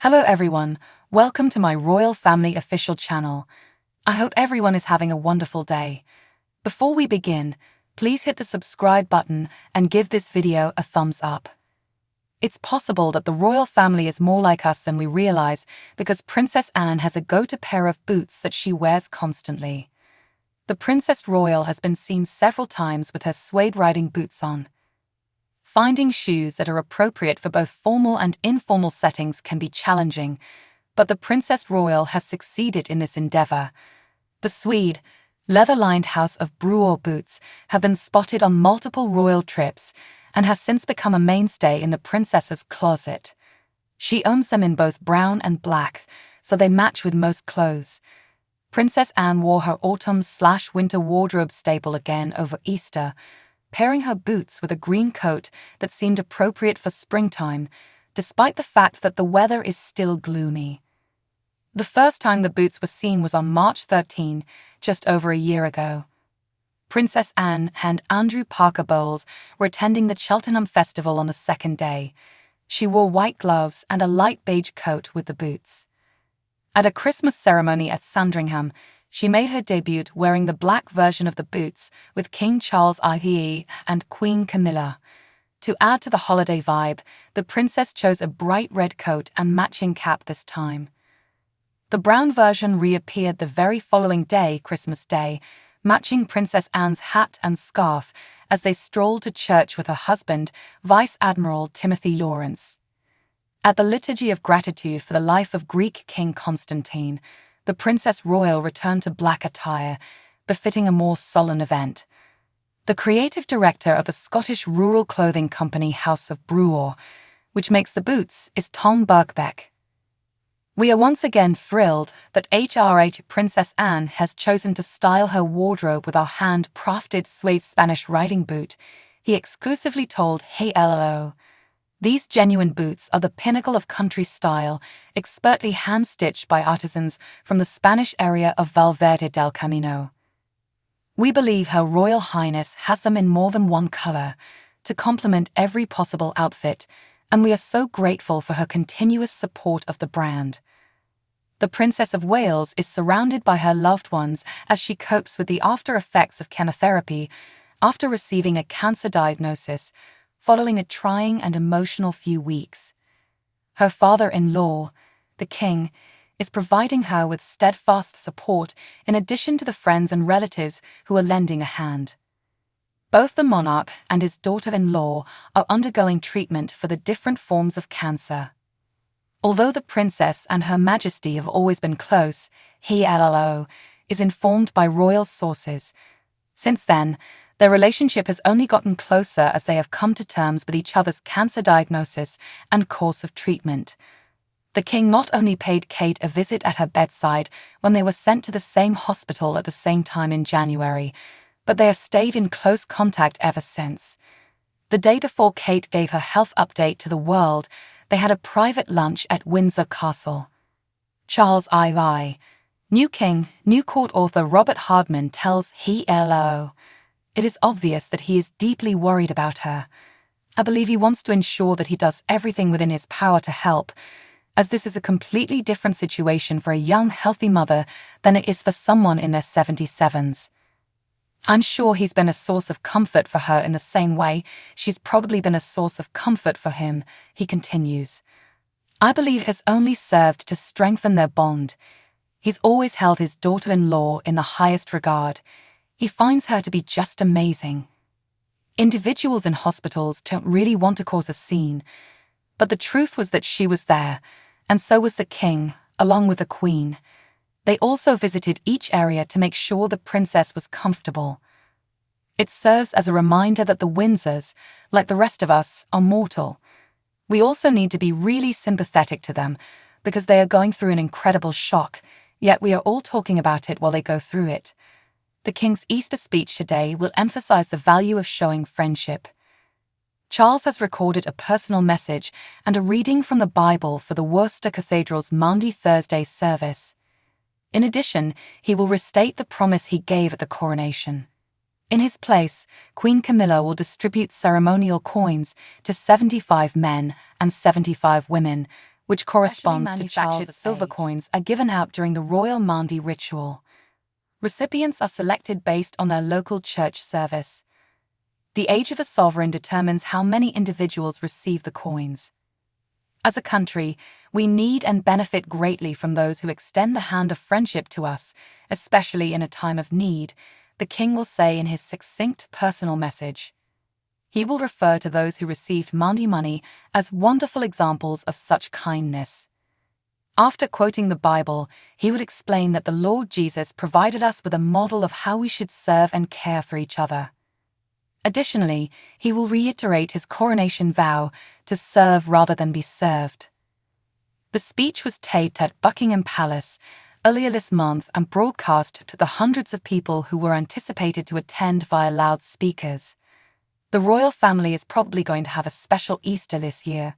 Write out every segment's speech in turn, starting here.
Hello everyone, welcome to my Royal Family official channel. I hope everyone is having a wonderful day. Before we begin, please hit the subscribe button and give this video a thumbs up. It's possible that the royal family is more like us than we realize because Princess Anne has a go-to pair of boots that she wears constantly. The Princess Royal has been seen several times with her suede riding boots on. Finding shoes that are appropriate for both formal and informal settings can be challenging, but the Princess Royal has succeeded in this endeavor. The suede, leather-lined House of Brewer boots have been spotted on multiple royal trips and has since become a mainstay in the princess's closet. She owns them in both brown and black, so they match with most clothes. Princess Anne wore her autumn/winter wardrobe staple again over Easter, pairing her boots with a green coat that seemed appropriate for springtime, despite the fact that the weather is still gloomy. The first time the boots were seen was on March 13, just over a year ago. Princess Anne and Andrew Parker Bowles were attending the Cheltenham Festival on the second day. She wore white gloves and a light beige coat with the boots. At a Christmas ceremony at Sandringham, she made her debut wearing the black version of the boots with King Charles IIe and Queen Camilla. To add to the holiday vibe, the princess chose a bright red coat and matching cap this time. The brown version reappeared the very following day, Christmas Day, matching Princess Anne's hat and scarf as they strolled to church with her husband, Vice Admiral Timothy Lawrence. At the Liturgy of Gratitude for the life of Greek King Constantine, the Princess Royal returned to black attire, befitting a more solemn event. The creative director of the Scottish rural clothing company House of Brewer, which makes the boots, is Tom Birkbeck. We are once again thrilled that HRH Princess Anne has chosen to style her wardrobe with our hand-crafted suede Spanish riding boot, he exclusively told Hey LLO. These genuine boots are the pinnacle of country style, expertly hand-stitched by artisans from the Spanish area of Valverde del Camino. We believe Her Royal Highness has them in more than one color, to complement every possible outfit, and we are so grateful for her continuous support of the brand. The Princess of Wales is surrounded by her loved ones as she copes with the after-effects of chemotherapy after receiving a cancer diagnosis, following a trying and emotional few weeks. Her father-in-law, the King, is providing her with steadfast support in addition to the friends and relatives who are lending a hand. Both the monarch and his daughter-in-law are undergoing treatment for the different forms of cancer. Although the princess and Her Majesty have always been close, he LLO is informed by royal sources. Since then, their relationship has only gotten closer as they have come to terms with each other's cancer diagnosis and course of treatment. The King not only paid Kate a visit at her bedside when they were sent to the same hospital at the same time in January, but they have stayed in close contact ever since. The day before Kate gave her health update to the world, they had a private lunch at Windsor Castle. Charles II, new King, new court author Robert Hardman tells He LO. It is obvious that he is deeply worried about her. I believe he wants to ensure that he does everything within his power to help, as this is a completely different situation for a young, healthy mother than it is for someone in their 77s. I'm sure he's been a source of comfort for her in the same way she's probably been a source of comfort for him, he continues. I believe it has only served to strengthen their bond. He's always held his daughter-in-law in the highest regard. He finds her to be just amazing. Individuals in hospitals don't really want to cause a scene, but the truth was that she was there, and so was the King, along with the Queen. They also visited each area to make sure the princess was comfortable. It serves as a reminder that the Windsors, like the rest of us, are mortal. We also need to be really sympathetic to them, because they are going through an incredible shock, yet we are all talking about it while they go through it. The King's Easter speech today will emphasize the value of showing friendship. Charles has recorded a personal message and a reading from the Bible for the Worcester Cathedral's Maundy Thursday service. In addition, he will restate the promise he gave at the coronation. In his place, Queen Camilla will distribute ceremonial coins to 75 men and 75 women, which corresponds to Charles's silver coins, are given out during the royal Mandi ritual. Recipients are selected based on their local church service. The age of a sovereign determines how many individuals receive the coins. As a country, we need and benefit greatly from those who extend the hand of friendship to us, especially in a time of need, the king will say in his succinct personal message. He will refer to those who received Mandi money as wonderful examples of such kindness. After quoting the Bible, he would explain that the Lord Jesus provided us with a model of how we should serve and care for each other. Additionally, he will reiterate his coronation vow to serve rather than be served. The speech was taped at Buckingham Palace earlier this month and broadcast to the hundreds of people who were anticipated to attend via loudspeakers. The royal family is probably going to have a special Easter this year.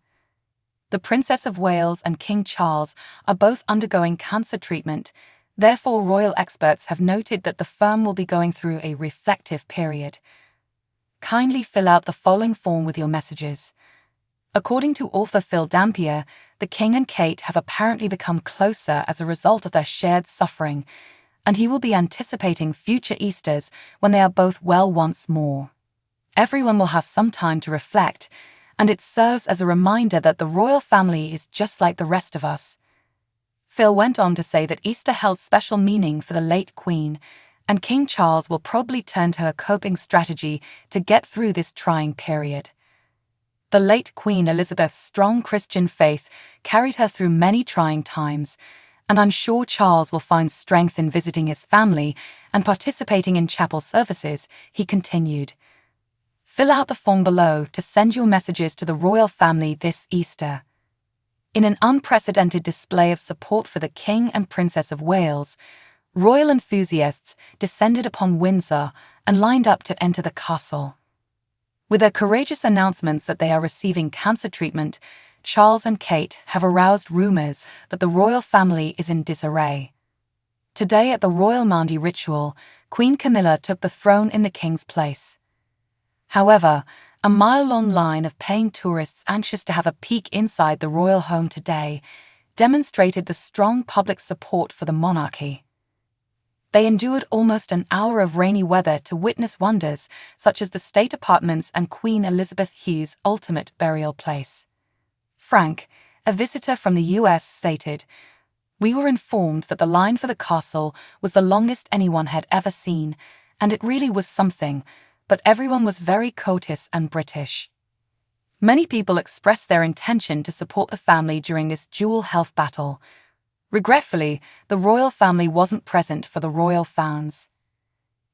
The Princess of Wales and King Charles are both undergoing cancer treatment, therefore royal experts have noted that the firm will be going through a reflective period. Kindly fill out the following form with your messages. According to author Phil Dampier, the King and Kate have apparently become closer as a result of their shared suffering, and he will be anticipating future Easters when they are both well once more. Everyone will have some time to reflect, and it serves as a reminder that the royal family is just like the rest of us. Phil went on to say that Easter held special meaning for the late Queen, and King Charles will probably turn to her coping strategy to get through this trying period. The late Queen Elizabeth's strong Christian faith carried her through many trying times, and I'm sure Charles will find strength in visiting his family and participating in chapel services, he continued. Fill out the form below to send your messages to the royal family this Easter. In an unprecedented display of support for the King and Princess of Wales, royal enthusiasts descended upon Windsor and lined up to enter the castle. With their courageous announcements that they are receiving cancer treatment, Charles and Kate have aroused rumors that the royal family is in disarray. Today at the royal Mandi ritual, Queen Camilla took the throne in the king's place. However, a mile-long line of paying tourists anxious to have a peek inside the royal home today demonstrated the strong public support for the monarchy. They endured almost an hour of rainy weather to witness wonders such as the state apartments and Queen Elizabeth Hugh's ultimate burial place. Frank, a visitor from the US, stated, "We were informed that the line for the castle was the longest anyone had ever seen, and it really was something, but everyone was very courteous and British." Many people expressed their intention to support the family during this dual health battle. Regretfully, the royal family wasn't present for the royal fans.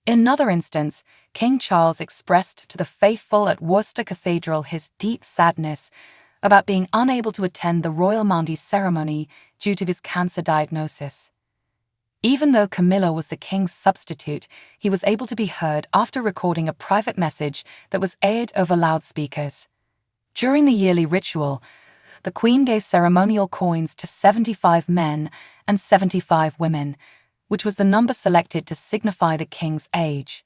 In another instance, King Charles expressed to the faithful at Worcester Cathedral his deep sadness about being unable to attend the royal Mandi ceremony due to his cancer diagnosis. Even though Camilla was the king's substitute, he was able to be heard after recording a private message that was aired over loudspeakers. During the yearly ritual, the Queen gave ceremonial coins to 75 men and 75 women, which was the number selected to signify the king's age.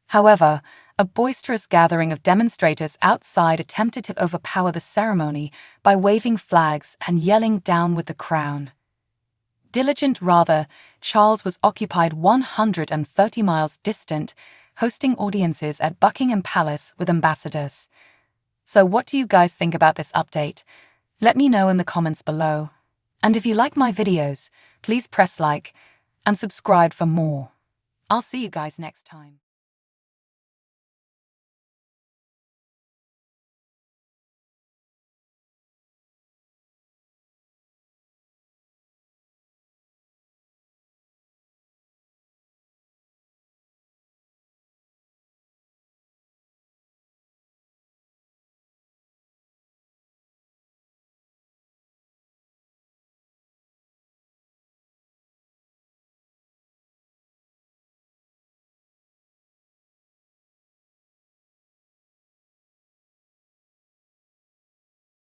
However, a boisterous gathering of demonstrators outside attempted to overpower the ceremony by waving flags and yelling "Down with the crown." Diligent rather, Charles was occupied 130 miles distant, hosting audiences at Buckingham Palace with ambassadors. So what do you guys think about this update? Let me know in the comments below. And if you like my videos, please press like and subscribe for more. I'll see you guys next time.